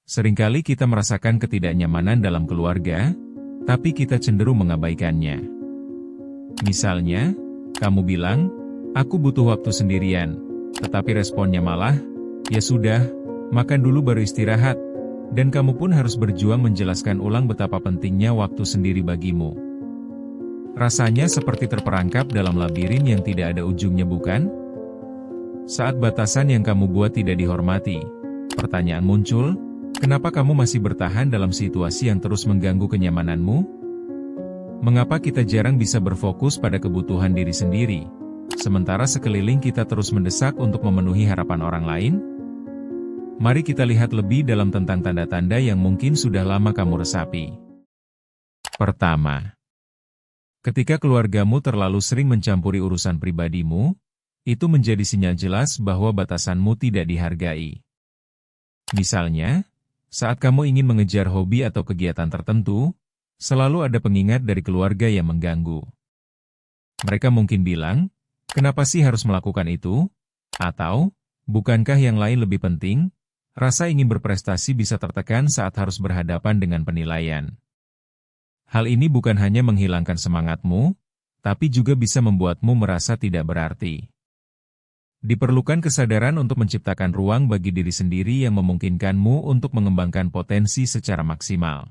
Seringkali kita merasakan ketidaknyamanan dalam keluarga, tapi kita cenderung mengabaikannya. Misalnya, kamu bilang, "Aku butuh waktu sendirian," tetapi responnya malah, "Ya sudah, makan dulu baru istirahat." Dan kamu pun harus berjuang menjelaskan ulang betapa pentingnya waktu sendiri bagimu. Rasanya seperti terperangkap dalam labirin yang tidak ada ujungnya, bukan? Saat batasan yang kamu buat tidak dihormati, pertanyaan muncul, kenapa kamu masih bertahan dalam situasi yang terus mengganggu kenyamananmu? Mengapa kita jarang bisa berfokus pada kebutuhan diri sendiri, sementara sekeliling kita terus mendesak untuk memenuhi harapan orang lain? Mari kita lihat lebih dalam tentang tanda-tanda yang mungkin sudah lama kamu resapi. Pertama, ketika keluargamu terlalu sering mencampuri urusan pribadimu, itu menjadi sinyal jelas bahwa batasanmu tidak dihargai. Misalnya, saat kamu ingin mengejar hobi atau kegiatan tertentu, selalu ada pengingat dari keluarga yang mengganggu. Mereka mungkin bilang, "Kenapa sih harus melakukan itu?" Atau, "Bukankah yang lain lebih penting?" Rasa ingin berprestasi bisa tertekan saat harus berhadapan dengan penilaian. Hal ini bukan hanya menghilangkan semangatmu, tapi juga bisa membuatmu merasa tidak berarti. Diperlukan kesadaran untuk menciptakan ruang bagi diri sendiri yang memungkinkanmu untuk mengembangkan potensi secara maksimal.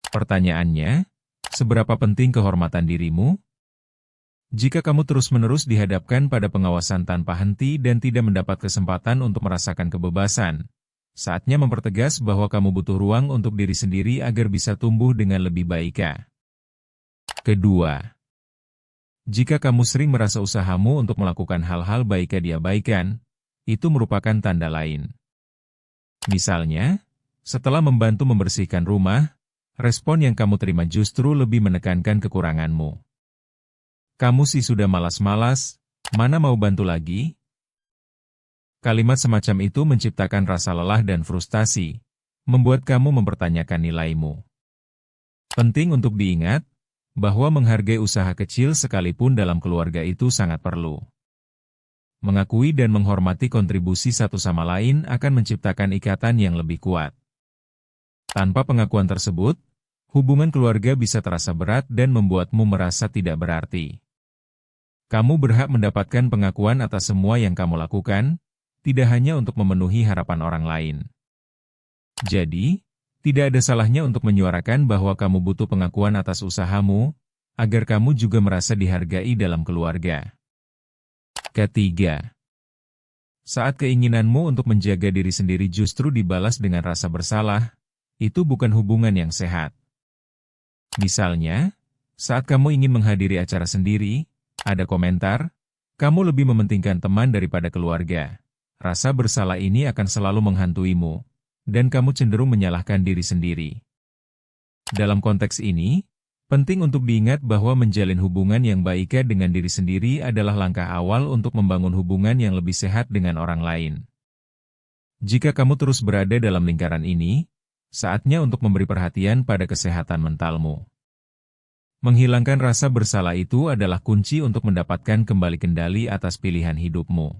Pertanyaannya, seberapa penting kehormatan dirimu? Jika kamu terus-menerus dihadapkan pada pengawasan tanpa henti dan tidak mendapat kesempatan untuk merasakan kebebasan, saatnya mempertegas bahwa kamu butuh ruang untuk diri sendiri agar bisa tumbuh dengan lebih baik. Kedua, jika kamu sering merasa usahamu untuk melakukan hal-hal baik diabaikan, itu merupakan tanda lain. Misalnya, setelah membantu membersihkan rumah, respon yang kamu terima justru lebih menekankan kekuranganmu. "Kamu sih sudah malas-malas, mana mau bantu lagi?" Kalimat semacam itu menciptakan rasa lelah dan frustasi, membuat kamu mempertanyakan nilaimu. Penting untuk diingat, bahwa menghargai usaha kecil sekalipun dalam keluarga itu sangat perlu. Mengakui dan menghormati kontribusi satu sama lain akan menciptakan ikatan yang lebih kuat. Tanpa pengakuan tersebut, hubungan keluarga bisa terasa berat dan membuatmu merasa tidak berarti. Kamu berhak mendapatkan pengakuan atas semua yang kamu lakukan, tidak hanya untuk memenuhi harapan orang lain. Jadi, tidak ada salahnya untuk menyuarakan bahwa kamu butuh pengakuan atas usahamu, agar kamu juga merasa dihargai dalam keluarga. Ketiga, saat keinginanmu untuk menjaga diri sendiri justru dibalas dengan rasa bersalah, itu bukan hubungan yang sehat. Misalnya, saat kamu ingin menghadiri acara sendiri, ada komentar, "Kamu lebih mementingkan teman daripada keluarga." Rasa bersalah ini akan selalu menghantuimu, dan kamu cenderung menyalahkan diri sendiri. Dalam konteks ini, penting untuk diingat bahwa menjalin hubungan yang baik dengan diri sendiri adalah langkah awal untuk membangun hubungan yang lebih sehat dengan orang lain. Jika kamu terus berada dalam lingkaran ini, saatnya untuk memberi perhatian pada kesehatan mentalmu. Menghilangkan rasa bersalah itu adalah kunci untuk mendapatkan kembali kendali atas pilihan hidupmu.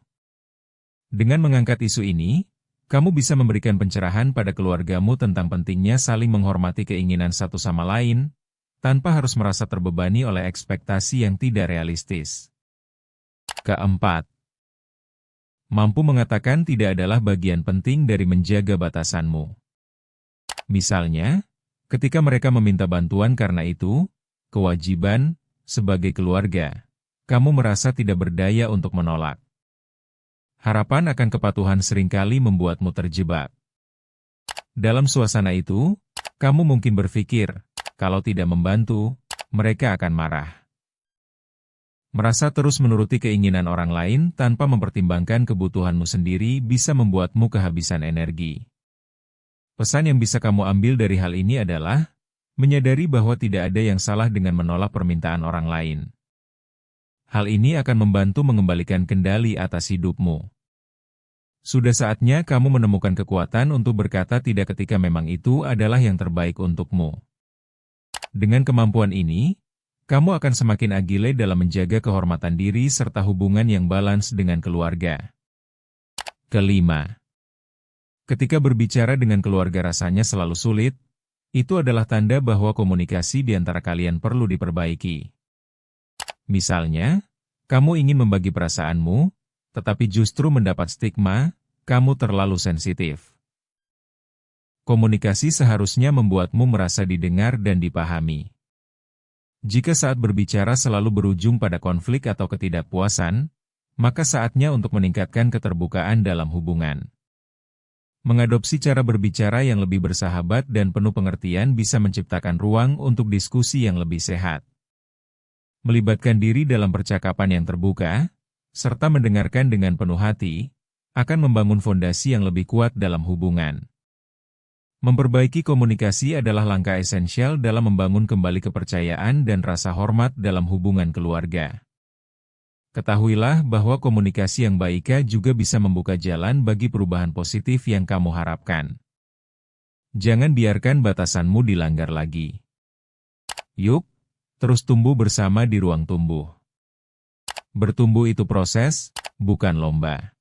Dengan mengangkat isu ini, kamu bisa memberikan pencerahan pada keluargamu tentang pentingnya saling menghormati keinginan satu sama lain, tanpa harus merasa terbebani oleh ekspektasi yang tidak realistis. Keempat, mampu mengatakan tidak adalah bagian penting dari menjaga batasanmu. Misalnya, ketika mereka meminta bantuan karena itu, kewajiban, sebagai keluarga, kamu merasa tidak berdaya untuk menolak. Harapan akan kepatuhan seringkali membuatmu terjebak. Dalam suasana itu, kamu mungkin berpikir, kalau tidak membantu, mereka akan marah. Merasa terus menuruti keinginan orang lain tanpa mempertimbangkan kebutuhanmu sendiri bisa membuatmu kehabisan energi. Pesan yang bisa kamu ambil dari hal ini adalah, menyadari bahwa tidak ada yang salah dengan menolak permintaan orang lain. Hal ini akan membantu mengembalikan kendali atas hidupmu. Sudah saatnya kamu menemukan kekuatan untuk berkata tidak ketika memang itu adalah yang terbaik untukmu. Dengan kemampuan ini, kamu akan semakin agile dalam menjaga kehormatan diri serta hubungan yang balans dengan keluarga. Kelima, Ketika berbicara dengan keluarga rasanya selalu sulit, itu adalah tanda bahwa komunikasi di antara kalian perlu diperbaiki. Misalnya, kamu ingin membagi perasaanmu, tetapi justru mendapat stigma, kamu terlalu sensitif. Komunikasi seharusnya membuatmu merasa didengar dan dipahami. Jika saat berbicara selalu berujung pada konflik atau ketidakpuasan, maka saatnya untuk meningkatkan keterbukaan dalam hubungan. Mengadopsi cara berbicara yang lebih bersahabat dan penuh pengertian bisa menciptakan ruang untuk diskusi yang lebih sehat. Melibatkan diri dalam percakapan yang terbuka, serta mendengarkan dengan penuh hati, akan membangun fondasi yang lebih kuat dalam hubungan. Memperbaiki komunikasi adalah langkah esensial dalam membangun kembali kepercayaan dan rasa hormat dalam hubungan keluarga. Ketahuilah bahwa komunikasi yang baik juga bisa membuka jalan bagi perubahan positif yang kamu harapkan. Jangan biarkan batasanmu dilanggar lagi. Yuk, terus tumbuh bersama di ruang tumbuh. Bertumbuh itu proses, bukan lomba.